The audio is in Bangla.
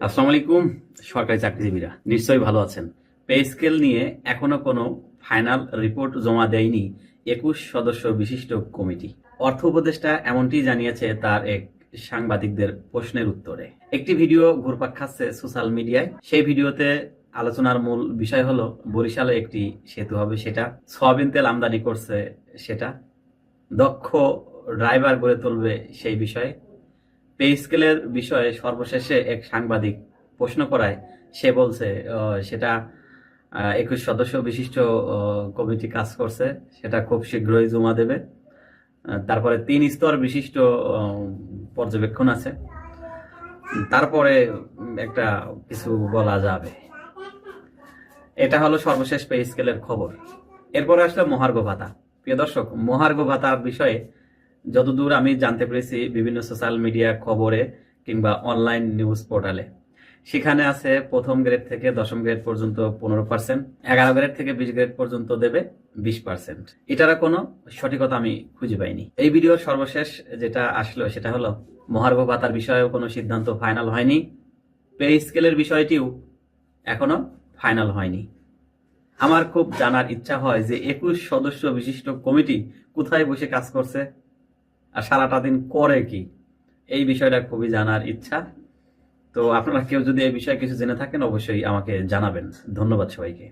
আসসালামু আলাইকুম। সরকারি চাকরিজীবীরা নিশ্চয়ই ভালো আছেন। পে স্কেল নিয়ে এখনো কোনো ফাইনাল রিপোর্ট জমা দেয়নি 21 সদস্য বিশিষ্ট কমিটি। অর্থ উপদেষ্টা এমনটি জানিয়েছে তার এক সাংবাদিকদের প্রশ্নের উত্তরে। একটি ভিডিও ঘুরপাক খাচ্ছে সোশ্যাল মিডিয়ায়। সেই ভিডিওতে আলোচনার মূল বিষয় হলো বরিশালে একটি সেতু হবে, সেটা সয়াবিন তেল আমদানি করছে সেটা, দক্ষ ড্রাইভার গড়ে তুলবে সেই বিষয়ে। পে স্কেলের বিষয়ে সর্বশেষে এক সাংবাদিক প্রশ্ন করায় সে বলছে সেটা 21 সদস্য বিশিষ্ট কমিটি কাজ করছে, সেটা খুব শীঘ্রই জমা দেবে। তারপরে 3 স্তর বিশিষ্ট পর্যবেক্ষণ আছে, তারপরে একটা কিছু বলা যাবে। এটা হলো সর্বশেষ পে স্কেলের খবর। এরপরে আসলে মহার্ঘ ভাতা। প্রিয় দর্শক, মহার্ঘ ভাতার বিষয়ে যতদূর আমি জানতে পেরেছি বিভিন্ন সোশ্যাল মিডিয়া খবরে কিংবা অনলাইন নিউজ পোর্টালে, সেখানে আছে প্রথম গ্রেড থেকে দশম গ্রেড পর্যন্ত 15%, 11 গ্রেড থেকে 20 গ্রেড পর্যন্ত দেবে 20%। এটার কোনো সঠিকতা আমি খুঁজে পাইনি। এই ভিডিওর সর্বশেষ যেটা আসলো সেটা হলো মহার্ঘ ভাতার বিষয়েও কোনো সিদ্ধান্ত ফাইনাল হয়নি, পে স্কেলের বিষয়টিও এখনো ফাইনাল হয়নি। আমার খুব জানার ইচ্ছা হয় যে 21 সদস্য বিশিষ্ট কমিটি কোথায় বসে কাজ করছে আর সারাটা দিন করে কি, এই বিষয়টা খুবই জানার ইচ্ছা। তো আপনারা কেউ যদি এই বিষয়ে কিছু জেনে থাকেন অবশ্যই আমাকে জানাবেন। ধন্যবাদ সবাইকে।